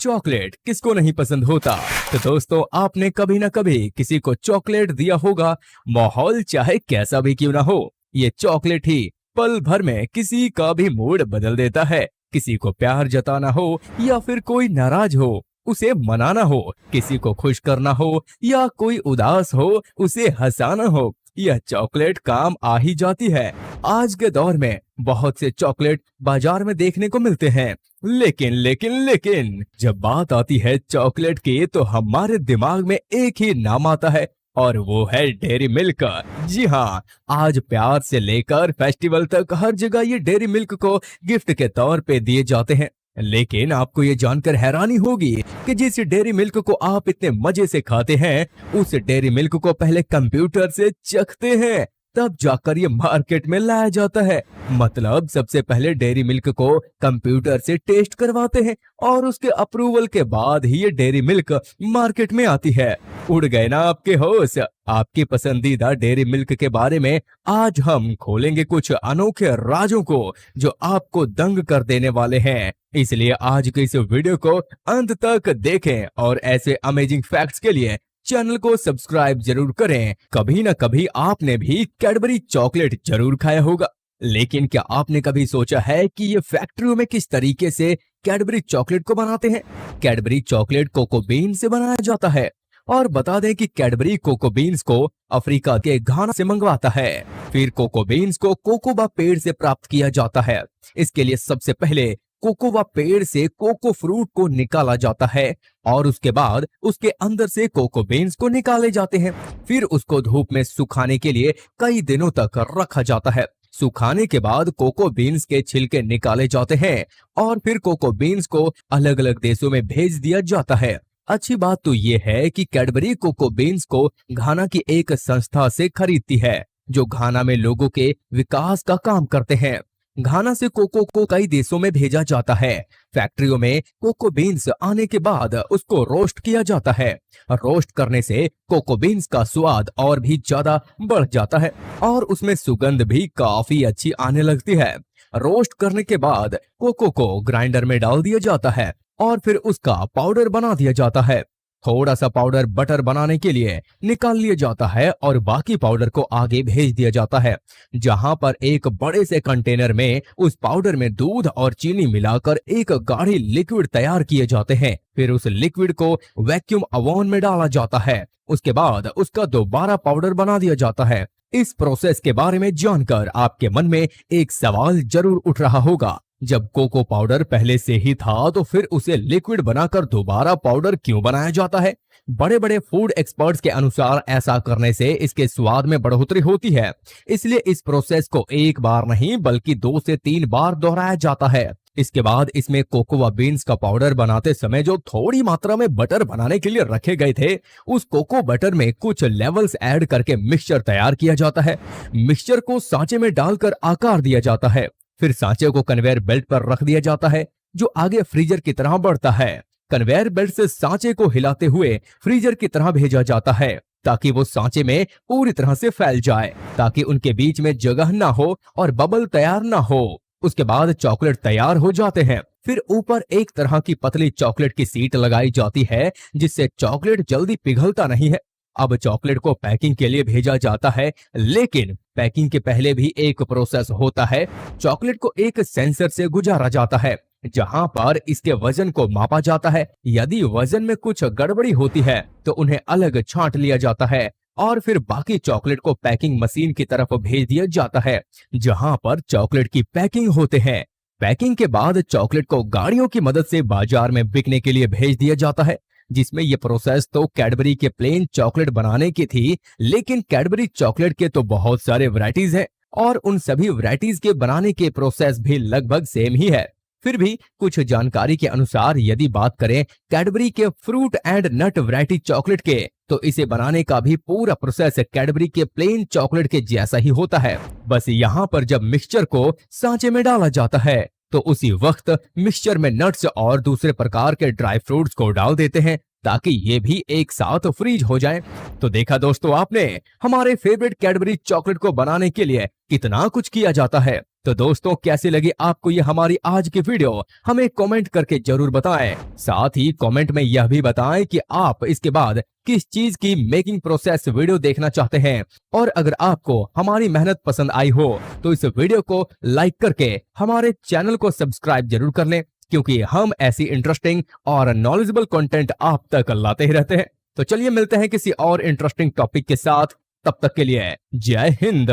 Chocolate किसको नहीं पसंद होता। तो दोस्तों, आपने कभी ना कभी किसी को चॉकलेट दिया होगा, माहौल चाहे कैसा भी क्यों ना हो। ये चॉकलेट ही पल भर में किसी का भी मूड बदल देता है। किसी को प्यार जताना हो या फिर कोई नाराज हो उसे मनाना हो, किसी को खुश करना हो या कोई उदास हो उसे हंसाना हो, यह चॉकलेट काम आ ही जाती है। आज के दौर में बहुत से चॉकलेट बाजार में देखने को मिलते हैं, लेकिन जब बात आती है चॉकलेट की तो हमारे दिमाग में एक ही नाम आता है और वो है डेयरी मिल्क। जी हाँ, आज प्यार से लेकर फेस्टिवल तक हर जगह ये डेयरी मिल्क को गिफ्ट के तौर पे दिए जाते हैं। लेकिन आपको ये जानकर हैरानी होगी कि जिस डेयरी मिल्क को आप इतने मजे से खाते हैं, उस डेयरी मिल्क को पहले कंप्यूटर से चखते हैं, तब जाकर ये मार्केट में लाया जाता है। मतलब सबसे पहले डेयरी मिल्क को कंप्यूटर से टेस्ट करवाते हैं और उसके अप्रूवल के बाद ही ये डेयरी मिल्क मार्केट में आती है। उड़ गए ना आपके होश। आपकी पसंदीदा डेयरी मिल्क के बारे में आज हम खोलेंगे कुछ अनोखे राजों को जो आपको दंग कर देने वाले हैं। इसलिए आज के इस वीडियो को अंत तक देखें और ऐसे अमेजिंग फैक्ट्स के लिए चैनल को सब्सक्राइब जरूर करें। कभी ना कभी आपने भी कैडबरी चॉकलेट जरूर खाया होगा, लेकिन क्या आपने कभी सोचा है कि ये फैक्ट्रियों में किस तरीके से कैडबरी चॉकलेट को बनाते हैं? कैडबरी चॉकलेट कोको बीन से बनाया जाता है और बता दें कि कैडबरी कोको बीन्स को अफ्रीका के घाना से मंगवाता है। फिर कोको बीन्स को कोकोबा पेड़ से प्राप्त किया जाता है। इसके लिए सबसे पहले कोकोबा पेड़ से कोको फ्रूट को निकाला जाता है और उसके बाद उसके अंदर से कोको बीन्स को निकाले जाते हैं। फिर उसको धूप में सुखाने के लिए कई दिनों तक रखा जाता है। सुखाने के बाद कोको बीन्स के छिलके निकाले जाते हैं और फिर कोको बीन्स को अलग अलग देशों में भेज दिया जाता है। अच्छी बात तो ये है कि कैडबरी कोको बीन्स को घाना की एक संस्था से खरीदती है जो घाना में लोगों के विकास का काम करते हैं। घाना से कोको को कई देशों में भेजा जाता है। फैक्ट्रियों में कोको बीन्स आने के बाद उसको रोस्ट किया जाता है। रोस्ट करने से कोको बीन्स का स्वाद और भी ज्यादा बढ़ जाता है और उसमें सुगंध भी काफी अच्छी आने लगती है। रोस्ट करने के बाद कोको को ग्राइंडर में डाल दिया जाता है और फिर उसका पाउडर बना दिया जाता है। थोड़ा सा पाउडर बटर बनाने के लिए निकाल लिया जाता है और बाकी पाउडर को आगे भेज दिया जाता है, जहां पर एक बड़े से कंटेनर में उस पाउडर में दूध और चीनी मिलाकर एक गाढ़ी लिक्विड तैयार किए जाते हैं। फिर उस लिक्विड को वैक्यूम ओवन में डाला जाता है। उसके बाद उसका दोबारा पाउडर बना दिया जाता है। इस प्रोसेस के बारे में जानकर आपके मन में एक सवाल जरूर उठ रहा होगा, जब कोको पाउडर पहले से ही था तो फिर उसे लिक्विड बनाकर दोबारा पाउडर क्यों बनाया जाता है? बड़े बड़े फूड एक्सपर्ट्स के अनुसार ऐसा करने से इसके स्वाद में बढ़ोतरी होती है, इसलिए इस प्रोसेस को एक बार नहीं बल्कि 2 से 3 बार दोहराया जाता है। इसके बाद इसमें कोकोआ बीन्स का पाउडर बनाते समय जो थोड़ी मात्रा में बटर बनाने के लिए रखे गए थे, उस कोको बटर में कुछ लेवल्स ऐड करके मिक्सचर तैयार किया जाता है। मिक्सचर को सांचे में डालकर आकार दिया जाता है। फिर सांचे को कन्वेयर बेल्ट पर रख दिया जाता है जो आगे फ्रीजर की तरह बढ़ता है। कन्वेयर बेल्ट से सांचे को हिलाते हुए फ्रीजर की तरह भेजा जाता है ताकि वो सांचे में पूरी तरह से फैल जाए, ताकि उनके बीच में जगह ना हो और बबल तैयार ना हो। उसके बाद चॉकलेट तैयार हो जाते हैं। फिर ऊपर एक तरह की पतली चॉकलेट की सीट लगाई जाती है जिससे चॉकलेट जल्दी पिघलता नहीं है। अब चॉकलेट को पैकिंग के लिए भेजा जाता है, लेकिन पैकिंग के पहले भी एक प्रोसेस होता है। चॉकलेट को एक सेंसर से गुजारा जाता है जहां पर इसके वजन को मापा जाता है। यदि वजन में कुछ गड़बड़ी होती है तो उन्हें अलग छांट लिया जाता है और फिर बाकी चॉकलेट को पैकिंग मशीन की तरफ भेज दिया जाता है जहां पर चॉकलेट की पैकिंग होते हैं। पैकिंग के बाद चॉकलेट को गाड़ियों की मदद से बाजार में बिकने के लिए भेज दिया जाता है, जिसमें ये प्रोसेस तो कैडबरी के प्लेन चॉकलेट बनाने की थी, लेकिन कैडबरी चॉकलेट के तो बहुत सारे वैरायटीज हैं और उन सभी वैरायटीज के बनाने के प्रोसेस भी लगभग सेम ही है। फिर भी कुछ जानकारी के अनुसार यदि बात करें कैडबरी के fruit and nut variety chocolate के, तो इसे बनाने का भी पूरा प्रोसेस कैडबरी के प्लेन चॉकलेट के जैसा ही होता है। बस यहाँ पर जब मिक्सचर को सांचे में डाला जाता है तो उसी वक्त मिक्सचर में नट्स और दूसरे प्रकार के ड्राई फ्रूट्स को डाल देते हैं ताकि ये भी एक साथ फ्रीज हो जाएं। तो देखा दोस्तों आपने, हमारे फेवरेट कैडबरी चॉकलेट को बनाने के लिए कितना कुछ किया जाता है। तो दोस्तों कैसी लगी आपको ये हमारी आज की वीडियो, हमें कमेंट करके जरूर बताएं। साथ ही कमेंट में यह भी बताएं कि आप इसके बाद किस चीज की मेकिंग प्रोसेस वीडियो देखना चाहते हैं। और अगर आपको हमारी मेहनत पसंद आई हो तो इस वीडियो को लाइक करके हमारे चैनल को सब्सक्राइब जरूर कर लें, क्योंकि हम ऐसी इंटरेस्टिंग और नॉलेजेबल कंटेंट आप तक लाते ही रहते हैं। तो चलिए मिलते हैं किसी और इंटरेस्टिंग टॉपिक के साथ, तब तक के लिए जय हिंद।